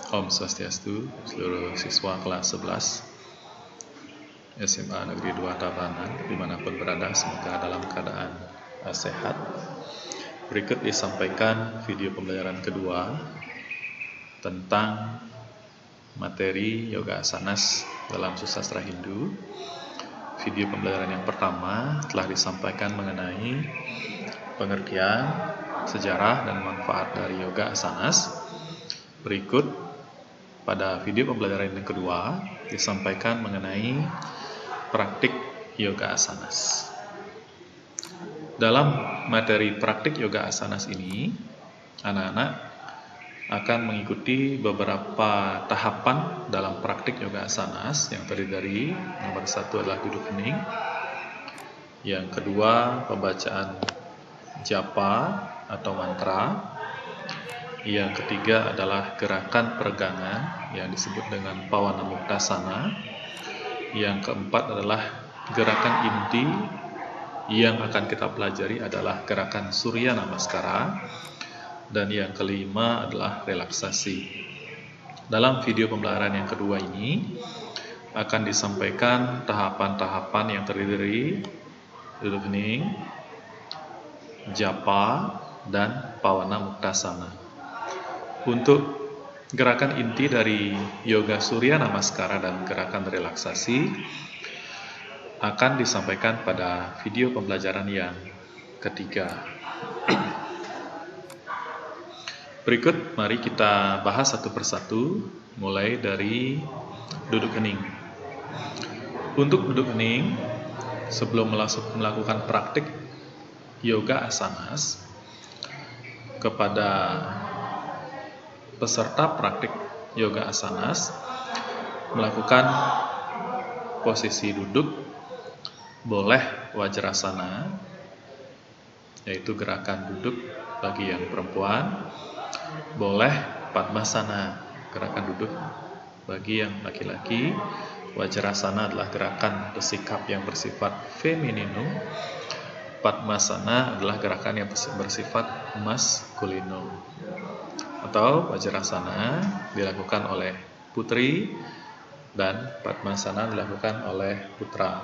Om Swastiastu, seluruh siswa kelas 11 SMA Negeri 2 Tabanan, dimanapun berada, semoga dalam keadaan sehat. Berikut disampaikan video pembelajaran kedua tentang materi Yoga Asanas dalam Susastra Hindu. Video pembelajaran yang pertama telah disampaikan mengenai pengertian, sejarah, dan manfaat dari Yoga Asanas. Berikut pada video pembelajaran yang kedua disampaikan mengenai praktik Yoga Asanas. Dalam materi praktik Yoga Asanas ini, anak-anak akan mengikuti beberapa tahapan dalam praktik Yoga Asanas, yang terdiri dari nomor 1 adalah duduk hening, yang kedua pembacaan japa atau mantra, yang ketiga adalah gerakan peregangan yang disebut dengan Pawanamuktasana, yang keempat adalah gerakan inti, yang akan kita pelajari adalah gerakan Surya Namaskara, dan yang kelima adalah relaksasi. Dalam video pembelajaran yang kedua ini akan disampaikan tahapan-tahapan yang terdiri dari duduk hening, japa, dan Pawanamuktasana. Untuk gerakan inti dari Yoga Surya Namaskara dan gerakan relaksasi akan disampaikan pada video pembelajaran yang ketiga. Berikut mari kita bahas satu persatu, mulai dari duduk hening. Untuk duduk hening, sebelum melakukan praktik Yoga Asanas, kepada peserta praktik Yoga Asanas melakukan posisi duduk, boleh Wajrasana, yaitu gerakan duduk bagi yang perempuan, boleh Padmasana, gerakan duduk bagi yang laki-laki. Wajrasana adalah gerakan bersikap yang bersifat femininum, Padmasana adalah gerakan yang bersifat maskulinum. Atau Wajrasana dilakukan oleh putri dan Padmasana dilakukan oleh putra.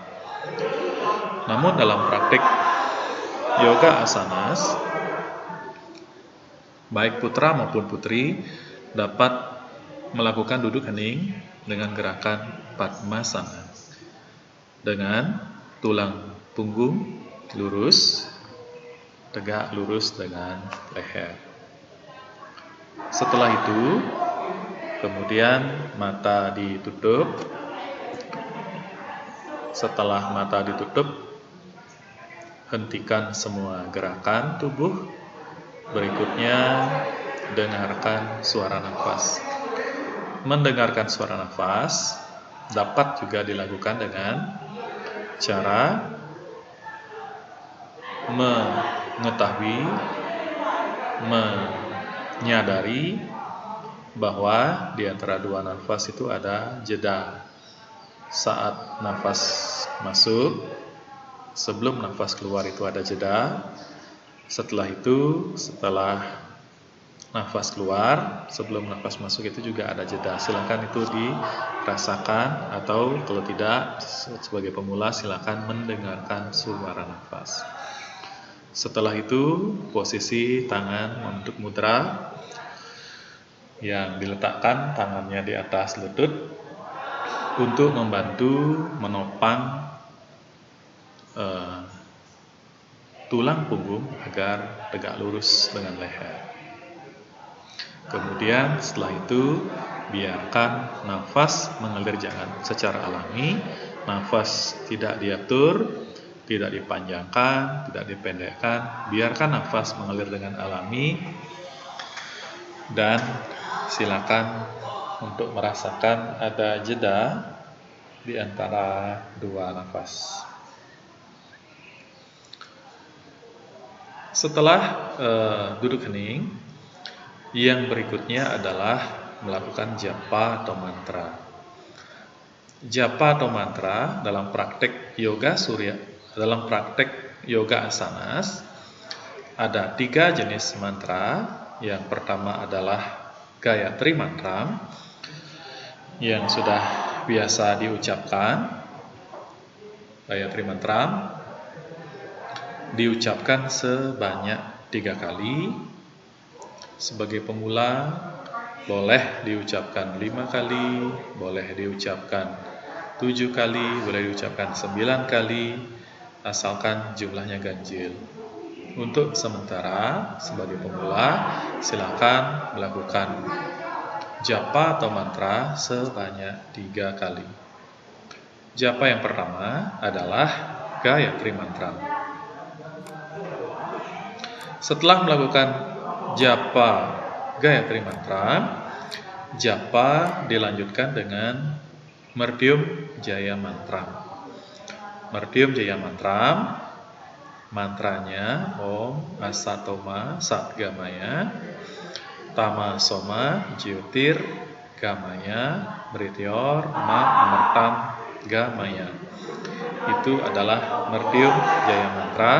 Namun dalam praktik Yoga Asanas, baik putra maupun putri dapat melakukan duduk hening dengan gerakan Padmasana, dengan tulang punggung lurus, tegak lurus dengan leher. Setelah itu, kemudian mata ditutup. Setelah mata ditutup, hentikan semua gerakan tubuh. Berikutnya, dengarkan suara nafas. Mendengarkan suara nafas dapat juga dilakukan dengan cara mengetahui, menyadari bahwa di antara dua nafas itu ada jeda. Saat nafas masuk, sebelum nafas keluar itu ada jeda. Setelah itu, setelah nafas keluar, sebelum nafas masuk itu juga ada jeda. Silakan itu dirasakan, atau kalau tidak, sebagai pemula silakan mendengarkan suara nafas. Setelah itu, posisi tangan membentuk mudra yang diletakkan tangannya di atas lutut untuk membantu menopang tulang punggung agar tegak lurus dengan leher. Kemudian setelah itu, biarkan nafas mengalir secara alami. Nafas tidak diatur, tidak dipanjangkan, tidak dipendekkan. Biarkan nafas mengalir dengan alami, dan silakan untuk merasakan ada jeda di antara dua nafas. Setelah duduk hening, yang berikutnya adalah melakukan japa atau mantra. Japa atau mantra dalam praktek Yoga Surya, dalam praktek Yoga Asanas ada 3 jenis mantra. Yang pertama adalah Gayatri Mantra yang sudah biasa diucapkan. Gayatri Mantra diucapkan sebanyak 3 kali. Sebagai pemula boleh diucapkan 5 kali, boleh diucapkan 7 kali, boleh diucapkan 9 kali, asalkan jumlahnya ganjil. Untuk sementara, sebagai pemula, silakan melakukan japa atau mantra sebanyak 3 kali. Japa yang pertama adalah Gayatri Mantra. Setelah melakukan japa Gayatri Mantra, japa dilanjutkan dengan Mertyum Jaya Mantra. Mertyum Jaya Mantra, mantranya Om Asatoma Satgamaya Tama Soma Jyotir Gamaya Mrityor Ma Amartam Gamaya. Itu adalah Mertyum Jaya Mantra,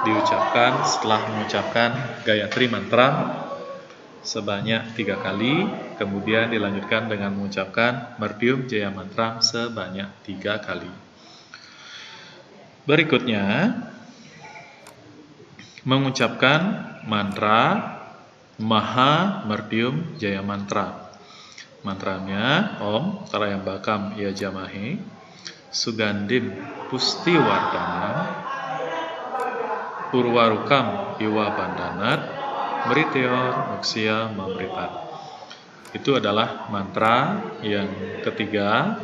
diucapkan setelah mengucapkan Gayatri Mantra sebanyak 3 kali, kemudian dilanjutkan dengan mengucapkan Mertyum Jaya Mantra sebanyak 3 kali. Berikutnya, mengucapkan mantra Maha Mertyum Jaya Mantra. Mantranya Om Trayambakam Yajamahe Sugandim Pustiwardana Urwarukam Iwa Bandanat Mrityor Moksya Mamripat. Itu adalah mantra yang ketiga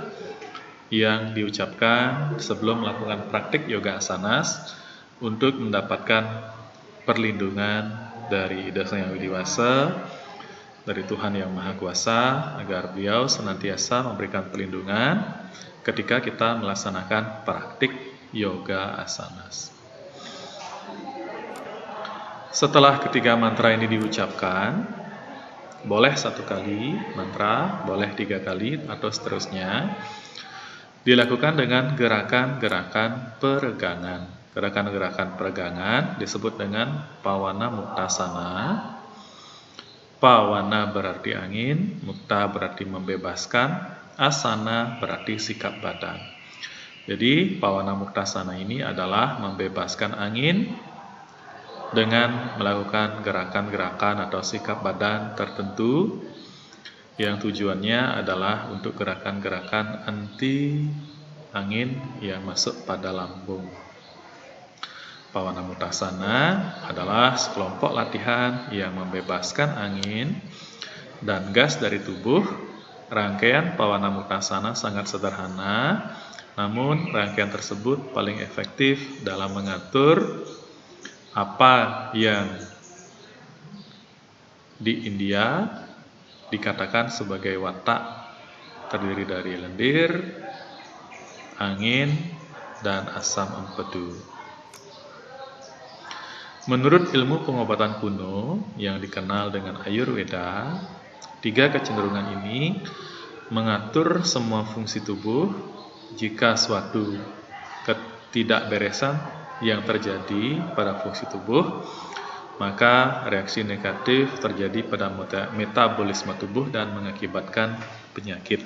yang diucapkan sebelum melakukan praktik yoga asanas untuk mendapatkan perlindungan dari Dasa Yang Widiwasa, dari Tuhan Yang Maha Kuasa, agar beliau senantiasa memberikan perlindungan ketika kita melaksanakan praktik yoga asanas. Setelah ketiga mantra ini diucapkan, boleh 1 kali mantra, boleh 3 kali, atau seterusnya. Dilakukan dengan gerakan-gerakan peregangan. Gerakan-gerakan peregangan disebut dengan Pawana Muktasana. Pawana berarti angin, Mukta berarti membebaskan, Asana berarti sikap badan. Jadi Pawana Muktasana ini adalah membebaskan angin dengan melakukan gerakan-gerakan atau sikap badan tertentu yang tujuannya adalah untuk gerakan-gerakan anti angin yang masuk pada lambung. Pawana Muktasana adalah sekelompok latihan yang membebaskan angin dan gas dari tubuh. Rangkaian Pawana Muktasana sangat sederhana, namun rangkaian tersebut paling efektif dalam mengatur apa yang di India dikatakan sebagai watak, terdiri dari lendir, angin, dan asam empedu. Menurut ilmu pengobatan kuno yang dikenal dengan Ayurveda, 3 kecenderungan ini mengatur semua fungsi tubuh. Jika suatu ketidakberesan yang terjadi pada fungsi tubuh, maka reaksi negatif terjadi pada metabolisme tubuh dan mengakibatkan penyakit.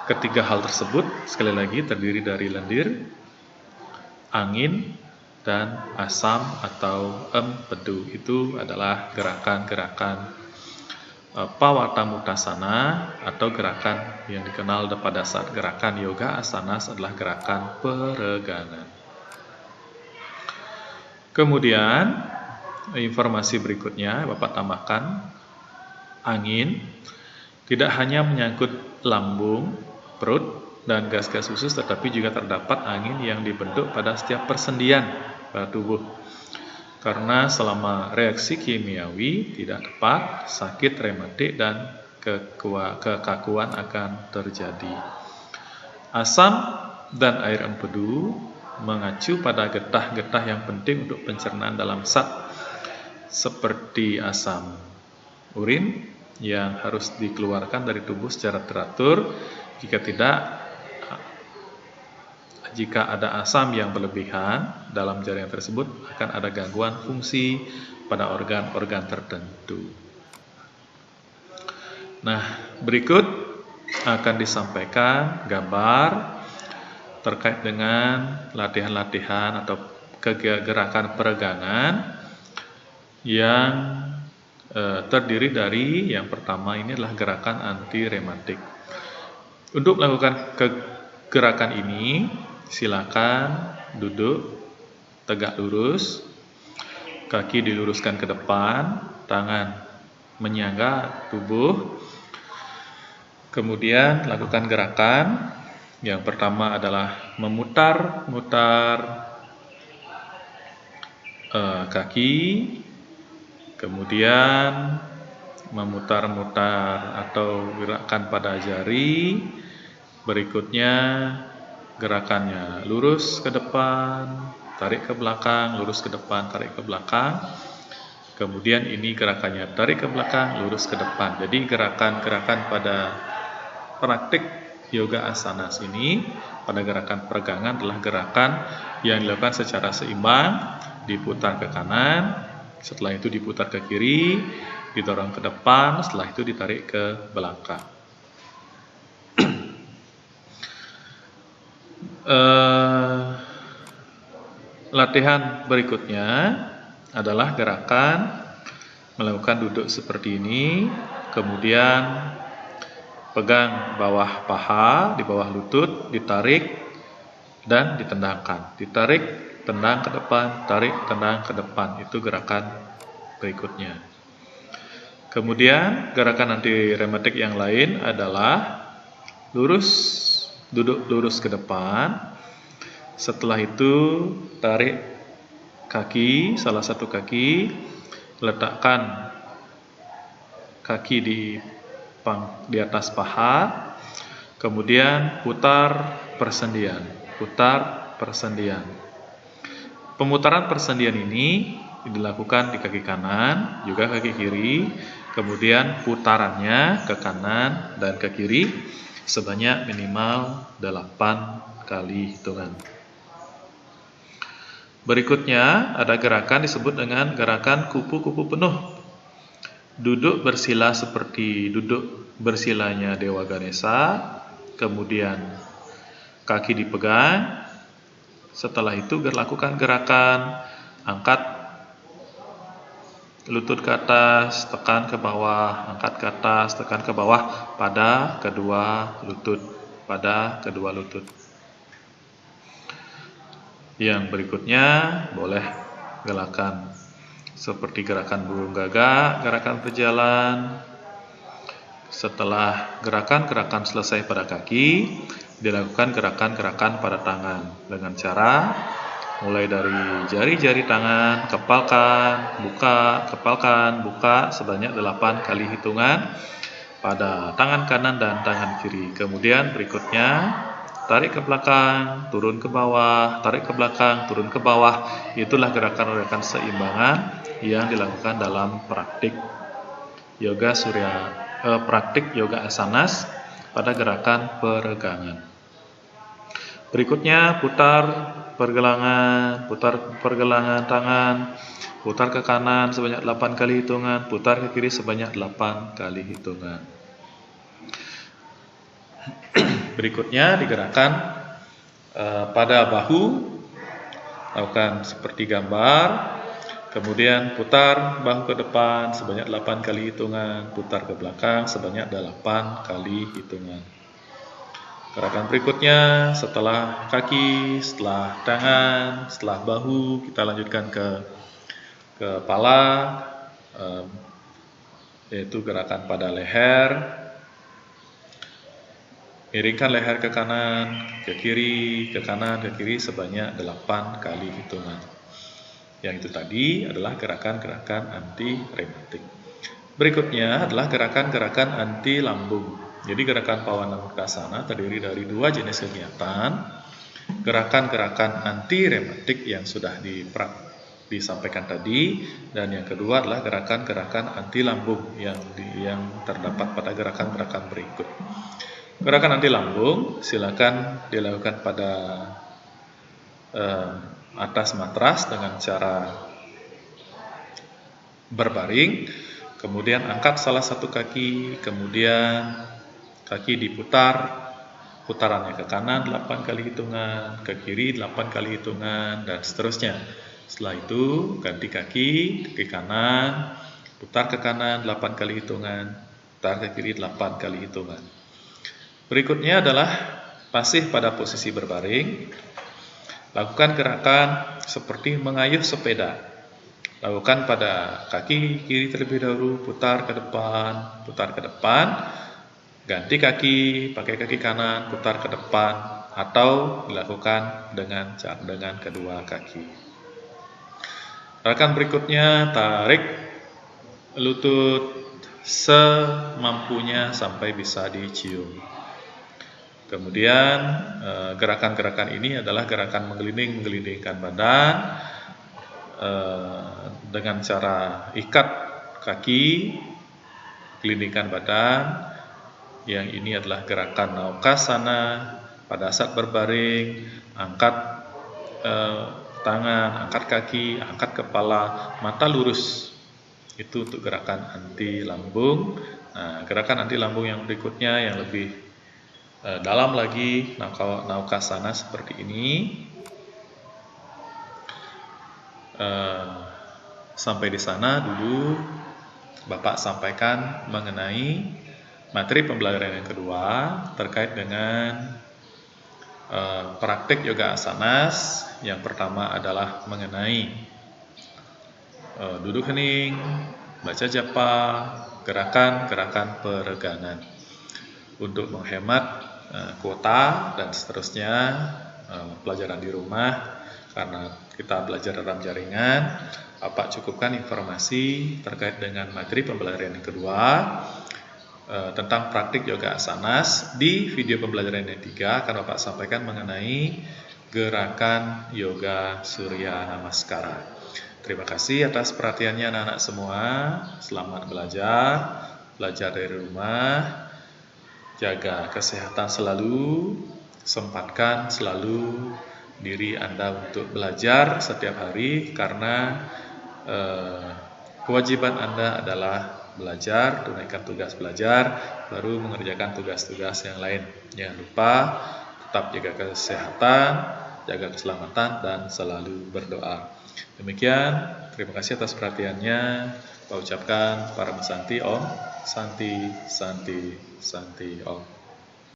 Ketiga hal tersebut sekali lagi terdiri dari lendir, angin, dan asam atau empedu. Itu adalah gerakan-gerakan Pawata Muktasana atau gerakan yang dikenal pada saat gerakan yoga asanas adalah gerakan peregangan. Kemudian informasi berikutnya Bapak tambahkan, angin tidak hanya menyangkut lambung, perut, dan gas-gas khusus, tetapi juga terdapat angin yang dibentuk pada setiap persendian pada tubuh. Karena selama reaksi kimiawi tidak tepat, sakit rematik dan kekakuan akan terjadi. Asam dan air empedu mengacu pada getah-getah yang penting untuk pencernaan dalam sat, seperti asam urin yang harus dikeluarkan dari tubuh secara teratur. Jika ada asam yang berlebihan dalam jaringan tersebut, akan ada gangguan fungsi pada organ-organ tertentu. Nah, berikut akan disampaikan gambar terkait dengan latihan-latihan atau gerakan peregangan yang terdiri dari yang pertama ini adalah gerakan anti rematik. Untuk melakukan gerakan ini, silakan duduk tegak lurus, kaki diluruskan ke depan, tangan menyangga tubuh. Kemudian lakukan gerakan. Yang pertama adalah memutar-mutar kaki, kemudian memutar-mutar atau gerakan pada jari. Berikutnya gerakannya lurus ke depan, tarik ke belakang, lurus ke depan, tarik ke belakang. Kemudian ini gerakannya tarik ke belakang, lurus ke depan. Jadi gerakan-gerakan pada praktik yoga asanas ini, pada gerakan peregangan adalah gerakan yang dilakukan secara seimbang, diputar ke kanan, setelah itu diputar ke kiri, didorong ke depan, setelah itu ditarik ke belakang. Latihan berikutnya adalah gerakan melakukan duduk seperti ini, kemudian pegang bawah paha, di bawah lutut, ditarik dan ditendangkan. Ditarik, tendang ke depan, tarik, tendang ke depan. Itu gerakan berikutnya. Kemudian gerakan anti rematik yang lain adalah lurus, duduk lurus ke depan. Setelah itu tarik kaki, salah satu kaki, letakkan kaki di atas paha, kemudian putar persendian. Pemutaran persendian ini dilakukan di kaki kanan, juga kaki kiri, kemudian putarannya ke kanan dan ke kiri sebanyak minimal 8 kali hitungan. Berikutnya ada gerakan disebut dengan gerakan kupu-kupu penuh. Duduk bersila seperti duduk bersilanya Dewa Ganesha, kemudian kaki dipegang. Setelah itu lakukan gerakan angkat lutut ke atas, tekan ke bawah, angkat ke atas, tekan ke bawah pada kedua lutut, Yang berikutnya boleh gerakan seperti gerakan burung gagak, gerakan berjalan. Setelah gerakan-gerakan selesai pada kaki, dilakukan gerakan-gerakan pada tangan dengan cara mulai dari jari-jari tangan, kepalkan, buka sebanyak 8 kali hitungan pada tangan kanan dan tangan kiri. Kemudian berikutnya tarik ke belakang, turun ke bawah, tarik ke belakang, turun ke bawah. Itulah gerakan-gerakan seimbangan yang dilakukan dalam praktik yoga praktik yoga asanas pada gerakan peregangan. Berikutnya putar pergelangan tangan, putar ke kanan sebanyak 8 kali hitungan, putar ke kiri sebanyak 8 kali hitungan. Berikutnya digerakkan pada bahu, lakukan seperti gambar, kemudian putar bahu ke depan sebanyak 8 kali hitungan, putar ke belakang sebanyak 8 kali hitungan. Gerakan berikutnya setelah kaki, setelah tangan, setelah bahu, kita lanjutkan ke kepala, yaitu gerakan pada leher. Miringkan leher ke kanan, ke kiri, ke kanan, ke kiri sebanyak 8 kali hitungan. Yang itu tadi adalah gerakan-gerakan anti rematik. Berikutnya adalah gerakan-gerakan anti lambung. Jadi gerakan Pawanamuktasana terdiri dari 2 jenis kegiatan. Gerakan-gerakan anti rematik yang sudah disampaikan tadi, dan yang kedua adalah gerakan-gerakan anti lambung yang terdapat pada gerakan-gerakan berikut. Gerakan anti lambung silakan dilakukan pada atas matras dengan cara berbaring. Kemudian angkat salah satu kaki, kemudian kaki diputar, putarannya ke kanan 8 kali hitungan, ke kiri 8 kali hitungan, dan seterusnya. Setelah itu ganti kaki kanan, putar ke kanan 8 kali hitungan, putar ke kiri 8 kali hitungan. Berikutnya adalah pasif pada posisi berbaring. Lakukan gerakan seperti mengayuh sepeda. Lakukan pada kaki kiri terlebih dahulu, putar ke depan, ganti kaki, pakai kaki kanan, putar ke depan, atau dilakukan dengan kedua kaki. Gerakan berikutnya, tarik lutut semampunya sampai bisa dicium. Kemudian gerakan-gerakan ini adalah gerakan menggelinding-gelindingkan badan dengan cara ikat kaki, gelindingkan badan. Yang ini adalah gerakan naukasana. Pada saat berbaring, angkat tangan, angkat kaki, angkat kepala, mata lurus. Itu untuk gerakan anti lambung. Nah, gerakan anti lambung yang berikutnya yang lebih dalam lagi, naukasana seperti ini. Sampai di sana dulu Bapak sampaikan mengenai materi pembelajaran yang kedua terkait dengan praktik yoga asanas. Yang pertama adalah mengenai duduk hening, baca japa, gerakan-gerakan peregangan. Untuk menghemat kuota dan seterusnya pelajaran di rumah, karena kita belajar dalam jaringan, Bapak cukupkan informasi terkait dengan materi pembelajaran yang kedua tentang praktik yoga asanas. Di video pembelajaran yang 3 akan Bapak sampaikan mengenai gerakan yoga surya namaskara. Terima kasih atas perhatiannya anak-anak semua. Selamat belajar dari rumah. Jaga kesehatan selalu, sempatkan selalu diri Anda untuk belajar setiap hari, karena kewajiban Anda adalah belajar, tunaikan tugas belajar, baru mengerjakan tugas-tugas yang lain. Jangan lupa tetap jaga kesehatan, jaga keselamatan, dan selalu berdoa. Demikian, terima kasih atas perhatiannya. Saya ucapkan para Santi Om, Santi, Santi, Santi Om.